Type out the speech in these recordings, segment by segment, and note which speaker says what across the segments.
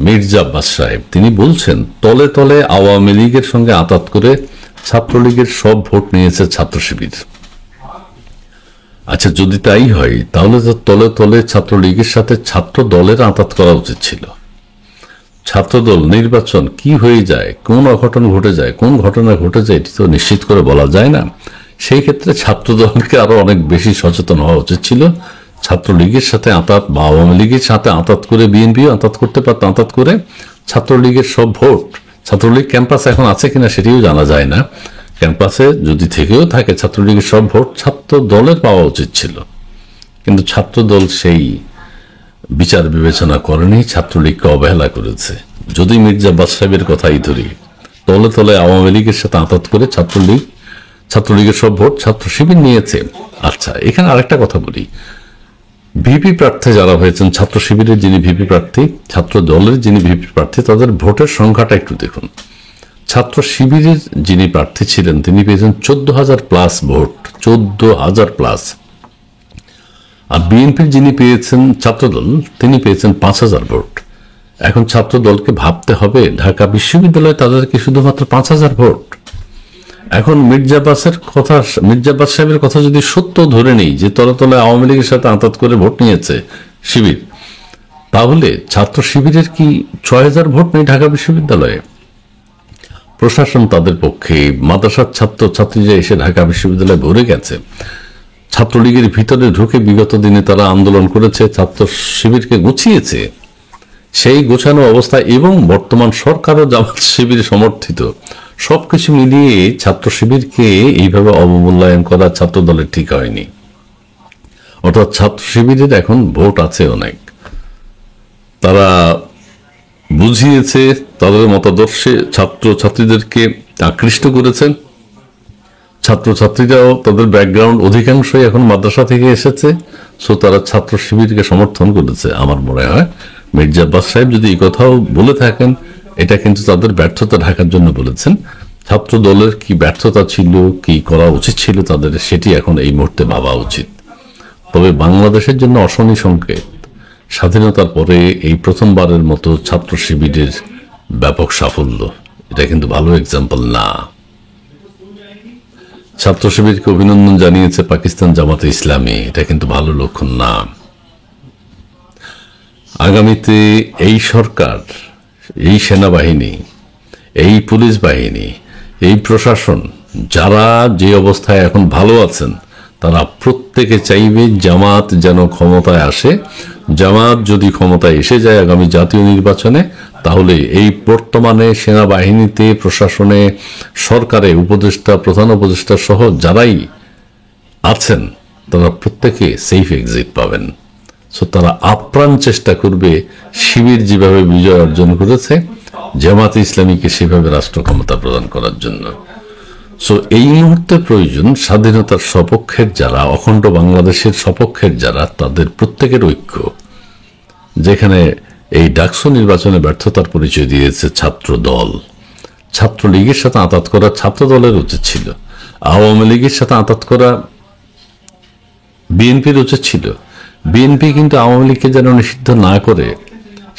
Speaker 1: মির্জা আব্বাস সাহেব তিনি বলছেন তলে তলে আওয়ামী লীগের সঙ্গে আঁতাত করে ছাত্রলীগের সব ভোট নিয়েছে ছাত্র শিবির। আচ্ছা, যদি তাই হয় তাহলে তো তলে তলে ছাত্রলীগের সাথে ছাত্র দলের আঁতাত করা উচিত ছিল। ছাত্রদল নির্বাচন কি হয়ে যায়, কোন অঘটন ঘটে যায়, কোন ঘটনা ঘটে যায়, এটি তো নিশ্চিত করে বলা যায় না। সেই ক্ষেত্রে ছাত্রদলকে আরো অনেক বেশি সচেতন হওয়া উচিত ছিল। ছাত্রলীগের সাথে আঁতাত বা আওয়ামী লীগের সাথে আঁতাত করে বিএনপিও আঁতাত করতে পারত। আঁতাত করে ছাত্রলীগের সব ভোট, ছাত্রলীগ ক্যাম্পাসে এখন আছে কিনা সেটিও জানা যায় না, ক্যাম্পাসে যদি থেকেও থাকে ছাত্রলীগের সব ভোট ছাত্র দলের পাওয়া উচিত ছিল। কিন্তু ছাত্রদল সেই বিচার বিবেচনা করেনি, ছাত্রলীগকে অবহেলা করেছে। যদি মির্জা আব্বাস সাহেবের কথাই ধরি, তলে তলে আওয়ামী লীগের সাথে আঁতাত করে ছাত্রলীগের সব ভোট ছাত্র শিবির নিয়েছে। আচ্ছা, এখানে আরেকটা কথা বলি, ভিপি প্রার্থী যারা হয়েছেন, ছাত্র শিবিরের যিনি ভিপি প্রার্থী, ছাত্র দলের যিনি ভিপি প্রার্থী, তাদের ভোটের সংখ্যাটা একটু দেখুন। ছাত্র শিবিরের যিনি প্রার্থী ছিলেন তিনি পেয়েছেন 14,000+ ভোট, 14,000+। আর বিএনপির যিনি পেয়েছেন ছাত্রদল, তিনি পেয়েছেন 5,000 ভোট। এখন ছাত্রদলকে ভাবতে হবে ঢাকা বিশ্ববিদ্যালয়ে তাদেরকে শুধুমাত্র 5,000 ভোট। এখন মির্জা আব্বাস সাহেবের কথা যদি সত্য ধরে নেই যে তলে তলে আওয়ামী লীগের সাথে আঁতাত করে ভোট নিয়েছে শিবির, তাহলে ছাত্র শিবিরের কি 6,000 ভোট নেই ঢাকা বিশ্ববিদ্যালয়ে? প্রশাসন তাদের পক্ষে, মাদ্রাসার ছাত্র ছাত্রীরা এসে ঢাকা বিশ্ববিদ্যালয়ে ভরে গেছে। ছাত্রলীগের ভিতরে ঢুকে বিগত দিনে তারা আন্দোলন করেছে, ছাত্র শিবিরকে গুছিয়েছে। সেই গোছানো অবস্থা এবং বর্তমান সরকারও জামাত শিবির সমর্থিত, সবকিছু মিলিয়ে ছাত্র শিবিরকে এইভাবে অবমূল্যায়ন করা ছাত্র দলের ঠিক হয়নি। অর্থাৎ ছাত্র শিবিরের এখন ভোট আছে অনেক, তারা বুঝিয়েছে, তাদের মতাদর্শে ছাত্র ছাত্রীদেরকে আকৃষ্ট করেছেন। ছাত্রছাত্রীরাও তাদের ব্যাকগ্রাউন্ড অধিকাংশই এখন মাদ্রাসা থেকে এসেছে, সো তারা ছাত্র শিবিরকে সমর্থন করেছে। আমার মনে হয় মির্জা আব্বাস সাহেব যদি এই কথাও বলে থাকেন, এটা কিন্তু তাদের ব্যর্থতা ঢাকার জন্য বলেছেন। ছাত্র দলের কি ব্যর্থতা ছিল, কি করা উচিত ছিল তাদের, সেটি এখন এই মুহূর্তে ভাবা উচিত। তবে বাংলাদেশের জন্য অশনি সংকেত, স্বাধীনতার পরে এই প্রথমবারের মতো ছাত্র শিবিরের ব্যাপক সাফল্য, এটা কিন্তু ভালো এক্সাম্পল না। ছাত্র শিবিরকে অভিনন্দন জানিয়েছে পাকিস্তান জামাতে ইসলামী, এটা কিন্তু ভালো লক্ষণ না। আগামীতে এই সরকার, এই সেনাবাহিনী, এই পুলিশ বাহিনী, এই প্রশাসন, যারা যে অবস্থায় এখন ভালো আছেন, তারা প্রত্যেকে চাইবে জামাত যেন ক্ষমতায় আসে। জামাত যদি ক্ষমতায় এসে যায় আগামী জাতীয় নির্বাচনে, তাহলে এই বর্তমানে সেনাবাহিনীতে, প্রশাসনে, সরকারে উপদেষ্টা, প্রধান উপদেষ্টা সহ যারাই আছেন তারা প্রত্যেকে সেফ এক্সিট পাবেন। সো তারা আপ্রাণ চেষ্টা করবে শিবির যেভাবে বিজয় অর্জন করেছে জামাতে ইসলামীকে সেভাবে রাষ্ট্র ক্ষমতা প্রদান করার জন্য। সো এই মুহূর্তে প্রয়োজন স্বাধীনতার সপক্ষের যারা, অখণ্ড বাংলাদেশের সপক্ষের যারা, তাদের প্রত্যেকের ঐক্য। যেখানে এই ডাকসু নির্বাচনে ব্যর্থতার পরিচয় দিয়েছে ছাত্র দল, ছাত্রলীগের সাথে আঁতাত করা ছাত্র দলের উচিত ছিল, আওয়ামী লীগের সাথে আঁতাত করা বিএনপির উচিত ছিল। বিএনপি কিন্তু আওয়ামী লীগকে যেন নিষিদ্ধ না করে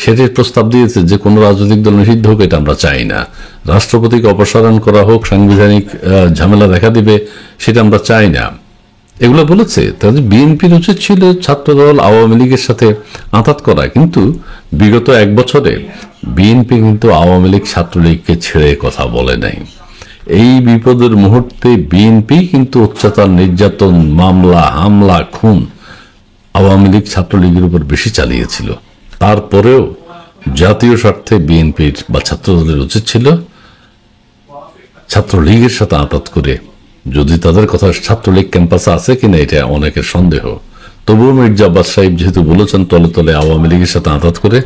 Speaker 1: সেটির প্রস্তাব দিয়েছে যে কোনো রাজনৈতিক দল নিষিদ্ধ হোক, এটা আমরা চাই না। রাষ্ট্রপতিকে অপসারণ করা হোক, সাংবিধানিক ঝামেলা দেখা দিবে, সেটা আমরা চাই না, এগুলো বলেছে। তাহলে বিএনপির উচিত ছিল ছাত্রদল আওয়ামী লীগের সাথে আঁতাত করা। কিন্তু বিগত 1 বছরে বিএনপি কিন্তু আওয়ামী লীগ ছাত্রলীগকে ছেড়ে কথা বলে নাই। এই বিপদের মুহূর্তে বিএনপি কিন্তু অত্যাচার, নির্যাতন, মামলা, হামলা, খুন আওয়ামী লীগ ছাত্রলীগের উপর বেশি চালিয়েছিল। তারপরেও জাতীয় স্বার্থে বিএনপির বা ছাত্রদলের উচিত ছিল ছাত্রলীগের সাথে আঁতাত করে, যদি তাদের কথা ছাত্রলীগ ক্যাম্পাসে আছে কিনা এটা অনেকের সন্দেহ, তবুও মির্জা আব্বাস সাহেব যেহেতু বলেছেন তলে তলে আওয়ামী লীগের সাথে আঁতাত করে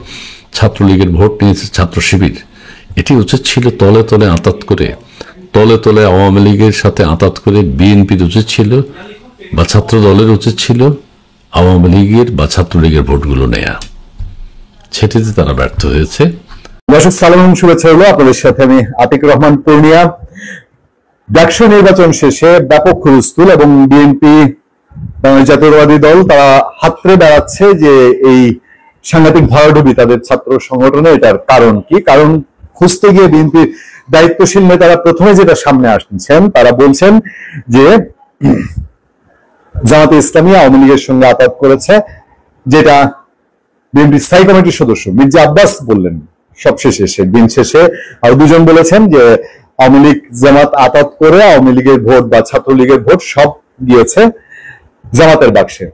Speaker 1: ছাত্রলীগের ভোট নিয়েছে ছাত্র শিবির, এটি উচিত ছিল তলে তলে আঁতাত করে, তলে তলে আওয়ামী লীগের সাথে আঁতাত করে বিএনপির উচিত ছিল বা ছাত্র দলের উচিত ছিল আওয়ামী লীগের বা ছাত্রলীগের ভোটগুলো নেয়া। সেটিতে তারা ব্যর্থ হয়েছে।
Speaker 2: দর্শক সালাম, শুভেচ্ছা হলো আপনাদের সাথে আমি আতিকুর রহমান পূর্ণিয়া। ডাকসু নির্বাচন শেষে ব্যাপক হুলস্থুল এবং বিএনপি জাতীয়তাবাদী দল তারা হাতড়ে বেড়াচ্ছে যে এই সাংঘাতিক ভরাডুবি তাদের ছাত্র সংগঠনে, এটার কারণ কি? কারণ খুঁজতে গিয়ে বিএনপির দায়িত্বশীল নেতারা প্রথমে যেটা সামনে আসছেন, তারা বলছেন যে জামাতে ইসলামী আওয়ামী লীগের সঙ্গে আতাত করেছে, যেটা বিএনপি স্থায়ী কমিটির সদস্য মির্জা আব্বাস বললেন সবশেষে দিন শেষে। আর দুজন বলেছেন যে আওয়ামী লীগ জামাত আতাত করে আওয়ামী লীগের ভোট বা ছাত্রলীগের ভোট সব দিয়েছে জামাতের বাক্সে।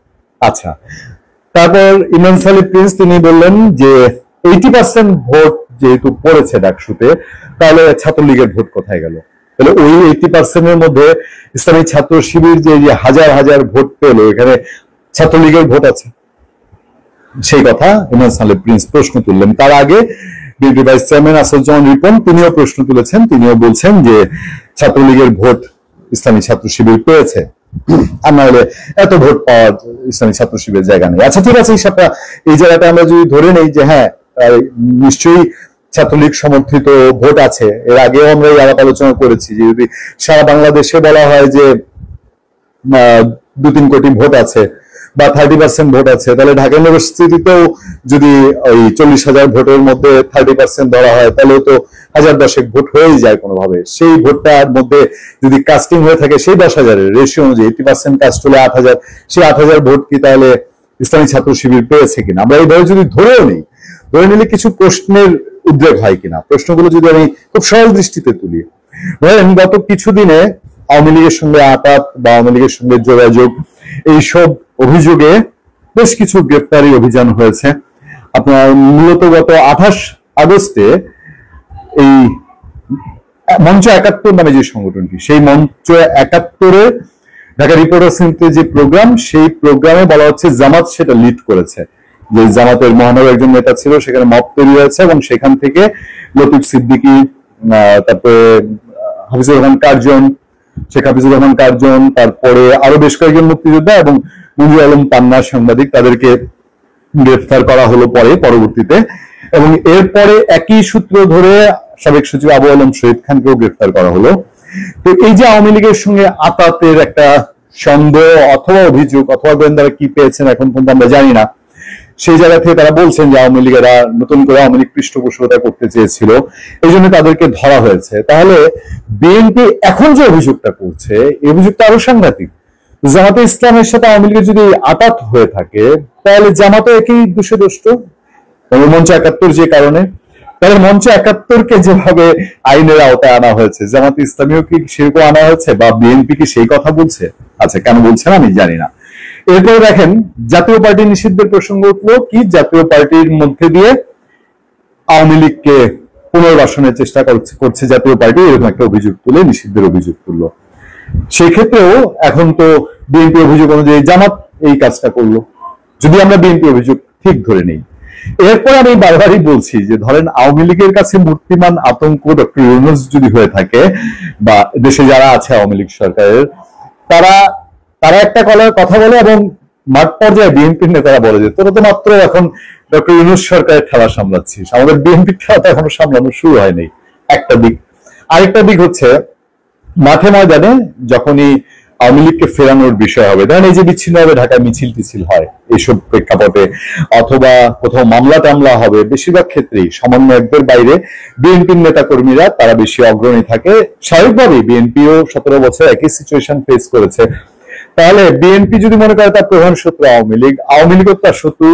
Speaker 2: আচ্ছা, তারপর ইমরান সালিম প্রিন্স তিনি বললেন যে 80% ভোট যেহেতু পড়েছে ডাকসুতে, তাহলে ছাত্রলীগের ভোট কোথায় গেল? তাহলে ওই 80% এর মধ্যে ইসলামী ছাত্র শিবির যে হাজার হাজার ভোট পেল, এখানে ছাত্রলীগের ভোট আছে? সেই কথা ইমরান সালিম প্রিন্স প্রশ্ন তুললেন। তার আগে BNP vice chairman Asaduzzaman Ripon তিনিও প্রশ্ন তুলেছেন, তিনিও বলছেন যে ছাত্রলীগের ভোট ইসলামী ছাত্র শিবির পেয়েছে, আর না হলে এত ভোট পাওয়া ইসলামী ছাত্র শিবিরের জায়গা নেই। আচ্ছা ঠিক আছে, এই জায়গাটা আমরা যদি ধরে নেই যে হ্যাঁ নিশ্চয়ই ছাত্রলীগ সমর্থিত ভোট আছে, এর আগেও আমরা এই আলাপ আলোচনা করেছি যে যদি সারা বাংলাদেশে বলা হয় যে 2-3 কোটি ভোট আছে বা 30% ভোট আছে, তাহলে ঢাকা ইউনিভার্সিটিতেও যদি ওই 40,000 ভোটের মধ্যে 30% ধরা হয়, তাহলে তো 1010 ভোট হয়েই যায় কোনোভাবে। সেই ভোটটার মধ্যে যদি কাস্টিং হয়ে থাকে সেই 10,000 রেশিও অনুযায়ী 80% কাস্ট হলে 8,000, সেই 8,000 ভোট কি তাহলে ইসলামী ছাত্র শিবির পেয়েছে কিনা? আমরা এইভাবে যদি ধরেও নিই, ধরে নিলে কিছু প্রশ্নের উদ্রেক হয় কিনা, প্রশ্নগুলো যদি আমি খুব সরল দৃষ্টিতে তুলি। ধরেন গত কিছুদিনে আওয়ামী লীগের সঙ্গে আঘাত বা আওয়ামী লীগের সঙ্গে যোগাযোগ, এইসব অভিযোগে বেশ কিছু গ্রেফতারি অভিযান হয়েছে। আপনার মূলত গত 28 আগস্টে এই মঞ্চ 71 নামে যে সংগঠনটি, সেই মঞ্চ 71-এ ঢাকা রিপোর্টার্স ইউনিটিতে যে প্রোগ্রাম, সেই প্রোগ্রামে বলা হচ্ছে জামাত সেটা লিড করেছে। যে জামাতের মহানগর একজন নেতা ছিল, সেখানে মব তৈরি হয়েছে এবং সেখান থেকে লতিফ সিদ্দিকী, তারপরে হাফিজুর রহমান কার্জন, শেখ হাফিজুর রহমান কার্জন, তারপরে আরো বেশ কয়েকজন মুক্তিযোদ্ধা এবং মঞ্জুর আলম পান্না সাংবাদিক, তাদেরকে গ্রেফতার করা হলো পরবর্তীতে। এবং এরপরে একই সূত্র ধরে সাবেক সচিব আবু আলম শহীদ খানকেও গ্রেফতার করা হলো। তো এই যে আওয়ামী লীগের সঙ্গে আতাতের একটা সন্দেহ অথবা অভিযোগ অথবা গোয়েন্দারা কি পেয়েছেন এখন পর্যন্ত আমরা জানি না, সেই জায়গা থেকে তারা বলছেন যে আওয়ামী লীগেরা নতুন করে আওয়ামী লীগ পৃষ্ঠপোষকতা করতে চেয়েছিল, এই জন্য তাদেরকে ধরা হয়েছে। তাহলে বিএনপি এখন যে অভিযোগটা করছে, এই অভিযোগটা আরো সাংঘাতিক। জামাতে ইসলামের সাথে আওয়ামী লীগের যদি আঘাত হয়ে থাকে, তাহলে জামাতে একই দোষে মঞ্চ 71 যে কারণে, তাহলে মঞ্চ 71-কে যেভাবে আইনের আওতায় আনা হয়েছে, জামাতে ইসলামীও কি সেরকম আনা হয়েছে বা বিএনপি কি সেই কথা বলছে? আচ্ছা, কেন বলছে না আমি জানি না। এরপরে দেখেন জাতীয় পার্টি নিষিদ্ধের প্রসঙ্গ উঠলো, কি জাতীয় পার্টির মধ্যে দিয়ে আওয়ামী লীগকে পুনর্বাসনের চেষ্টা করছে জাতীয় পার্টি, এরকম একটা অভিযোগ তুলে নিষিদ্ধের অভিযোগ তুললো। সেক্ষেত্রেও এখন তো বিএনপি অভিযোগ অনুযায়ী জামাত এই কাজটা করলো, যদি আমরা বিএনপি অভিযোগ ঠিক ধরে নেই। এরপর আমি বারবারই বলছি যে ধরেন আওয়ামী লীগের কাছে মূর্তিমান আতঙ্ক ডক্টর ইউনূস যদি হয়ে থাকে, বা দেশে যারা আছে আওয়ামী লীগ সরকারের, তারা একটা কথা বলে এবং মাঠ পর্যায়ে বিএনপির নেতারা বলে যে তোরা তো মাত্র এখন ডক্টর ইউনূস সরকারের খেলা সামলাচ্ছিস, আমাদের বিএনপির খেলা তো এখনো সামলানো শুরু হয়নি। একটা দিক। আরেকটা দিক হচ্ছে মাঠে ময়দানে যখনই আওয়ামী লীগকে ফেরানোর বিষয় হবে, ধরেন এই যে বিচ্ছিন্নভাবে ঢাকায় মিছিল টিছিল হয় এইসব প্রেক্ষাপটে, অথবা কোথাও মামলা টামলা হবে, বেশিরভাগ ক্ষেত্রেই সমন্বয়কদের বাইরে বিএনপির নেতা কর্মীরা তারা বেশি অগ্রণী থাকে। স্বাভাবিকভাবেই বিএনপিও 17 বছর একই সিচুয়েশন ফেস করেছে। তাহলে বিএনপি যদি মনে করে তার প্রধান শত্রু আওয়ামী লীগ, আওয়ামী লীগও তার শত্রু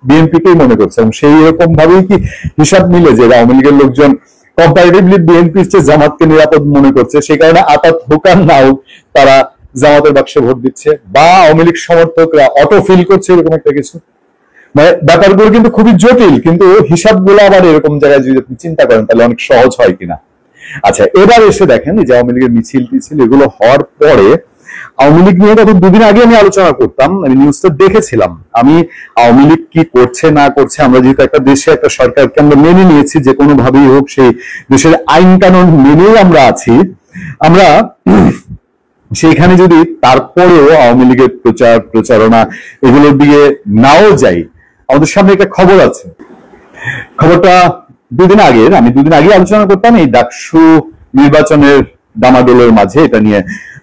Speaker 2: বিএনপিকেই মনে করছে, এবং সেই রকম ভাবেই কি হিসাব মিলে যে আওয়ামী লীগের লোকজন কম্পারেটিভলি বিএনপির চেয়ে জামাতকে নিরাপদ মনে করছে, সেই কারণে আঘাত হোক আর না হোক তারা জামাতের বাক্সে ভোট দিচ্ছে, বা আওয়ামী লীগ সমর্থকরা অটো ফিল করছে, এরকম একটা কিছু। মানে ব্যাপারগুলো কিন্তু খুবই জটিল, কিন্তু হিসাবগুলো আবার এরকম জায়গায় যদি আপনি চিন্তা করেন তাহলে অনেক সহজ হয় কিনা। আচ্ছা, এবার এসে দেখেন যে আওয়ামী লীগের মিছিল টিছিল এগুলো হওয়ার পরে আওয়ামী লীগ নিয়ে গত 2 দিন আগে আমি আলোচনা করতাম, আমি নিউজটা দেখেছিলাম। আমি আওয়ামী লীগ কি করছে না করছে, আমরা যেহেতু একটা দেশে একটা সরকারকে আমরা মেনে নিয়েছি, যে কোনো ভাবেই হোক সেই দেশের আইন কানুন মেনেই আমরা আছি, আমরা সেইখানে যদি তারপরেও আওয়ামী লীগের প্রচারণা এগুলোর দিকে নাও যাই, আমাদের সামনে একটা খবর আছে। খবরটা 2 দিন আগের, আমি 2 দিন আগে আলোচনা করতাম এই ডাকসু নির্বাচনের ডামাডোলের মাঝে, এটা নিয়ে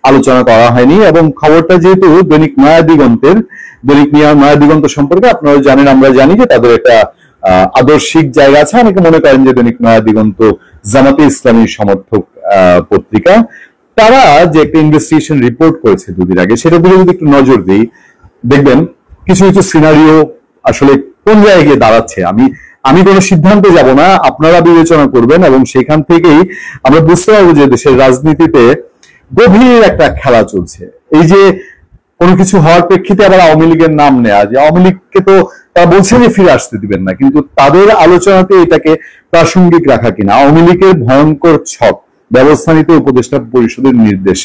Speaker 2: আলোচনা করা হয়নি। এবং খবরটা যেহেতু দৈনিক নয়া দিগন্ত সম্পর্কে আপনারা জানেন, আমরা জানি যে তাদের একটা আদর্শিক জায়গা আছে। অনেকে মনে করেন যে দৈনিক নয়া দিগন্ত জামাতে ইসলামীর সমর্থক পত্রিকা। তারা যে একটা ইনভেস্টিগেশন রিপোর্ট করেছে দুদিন আগে, সেটা দিকে যদি একটু নজর দিই, দেখবেন কিছু কিছু সিনারিও আসলে কোন জায়গায় গিয়ে দাঁড়াচ্ছে। আমি কোনো সিদ্ধান্তে যাব না, আপনারা বিবেচনা করবেন, এবং সেখান থেকেই আমরা বুঝতে পারবো যে দেশের রাজনীতিতে গভীর একটা খেলা চলছে। এই যে কোনো কিছু হওয়ার প্রেক্ষিতে আবার আওয়ামী লীগের নাম নেয়া, যে আওয়ামী লীগকে তো তারা বলছে যে ফিরে আসতে দিবেন না, কিন্তু তাদের আলোচনাতে এটাকে প্রাসঙ্গিক রাখা কিনা। আওয়ামী লীগের ভয়ঙ্কর ছক ব্যবস্থা নিতে উপদেষ্টা পরিষদের নির্দেশ,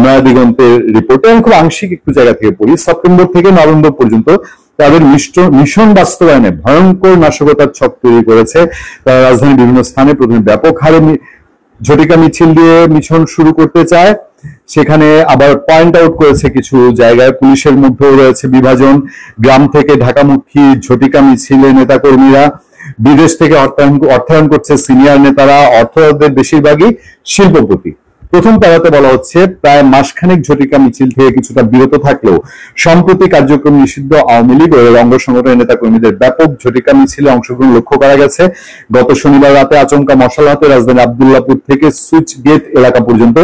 Speaker 2: নয়া দিগন্তের রিপোর্টে আমি খুব আংশিক একটু জায়গা থেকে পড়ি। সেপ্টেম্বর থেকে নভেম্বর পর্যন্ত তাদের মিশন বাস্তবায়নে ভয়ঙ্কর নাশকতার ছক তৈরি করেছে। তারা রাজধানীর বিভিন্ন স্থানে প্রথমে ব্যাপক হারে ঝটিকা মিছিল দিয়ে মিশন শুরু করতে চায়, সেখানে আবার পয়েন্ট আউট করেছে কিছু জায়গায় পুলিশের মধ্যেও রয়েছে বিভাজন। গ্রাম থেকে ঢাকামুখী ঝটিকা মিছিলে নেতাকর্মীরা, বিদেশ থেকে অর্থায়ন করছে সিনিয়র নেতারা, অর্থদের বেশিরভাগই শিল্পপতি। প্রথম প্যারাতে বলা হচ্ছে প্রায় মাসখানেক ঝটিকা মিছিল থেকে কিছুটা বিরত থাকলেও সম্প্রতি কার্যক্রম নিষিদ্ধ আওয়ামী লীগ ও অঙ্গ সংগঠনের নেতাকর্মীদের ব্যাপক ঝটিকা মিছিলে অংশগ্রহণ লক্ষ্য করা গেছে। গত শনিবার রাতে আচমকা মশাল হাতে রাজধানী আব্দুল্লাহপুর থেকে সুইচ গেট এলাকা পর্যন্ত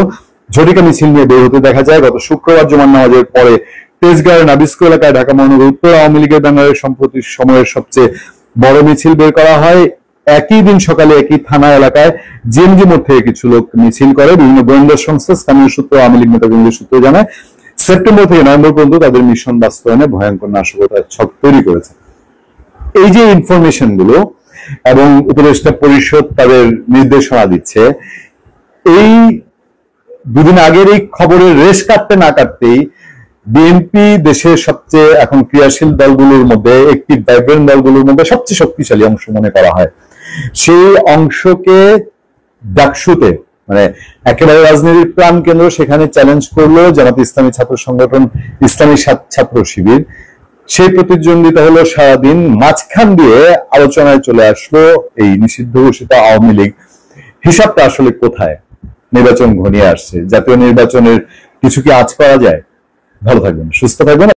Speaker 2: ঝটিকা মিছিল নিয়ে বের হতে দেখা যায়। গত শুক্রবার জুমার নামাজের পরে তেজগাঁওয়ের নাবিস্কো এলাকায় ঢাকা মহানগর উত্তর আওয়ামী লীগের ব্যানারে সম্প্রতি সময়ের সবচেয়ে বড় মিছিল বের করা হয়। একই দিন সকালে একই থানা এলাকায় জিএমজি মোড় থেকে কিছু লোক মিছিল করে। বিভিন্ন গোয়েন্দা সংস্থা, স্থানীয় সূত্র, আওয়ামী লীগ নেতাকর্মীদের সূত্র জানায় সেপ্টেম্বর থেকে নভেম্বর পর্যন্ত তাদের মিশন বাস্তবায়নে ভয়ঙ্কর নাশকতার ছক তৈরি করেছে। এই যে ইনফরমেশন গুলো এবং উপদেষ্টা পরিষদ তাদের নির্দেশনা দিচ্ছে, এই দুদিন আগের এই খবরের রেশ কাটতে না কাটতেই বিএনপি দেশের সবচেয়ে এখন ক্রিয়াশীল দলগুলোর মধ্যে, একটি ভাইব্রেন্ট দলগুলোর মধ্যে সবচেয়ে শক্তিশালী অংশ মনে করা হয়। সেই অংশকে ডাকসুতে, মানে একেবারে রাজনীতির প্রাণ কেন্দ্র, সেখানে চ্যালেঞ্জ করলো জামাত ইসলামী ছাত্র সংগঠন, ইসলামী ছাত্র শিবির। সেই প্রতিদ্বন্দ্বিতা হলো সারাদিন, মাঝখান দিয়ে আলোচনায় চলে আসলো এই নিষিদ্ধ ঘোষিত আওয়ামী লীগ। হিসাবটা আসলে কোথায়? নির্বাচন ঘনিয়ে আসছে, জাতীয় নির্বাচনের কিছু কি আজ করা যায়? ভালো থাকবেন, সুস্থ থাকবেন।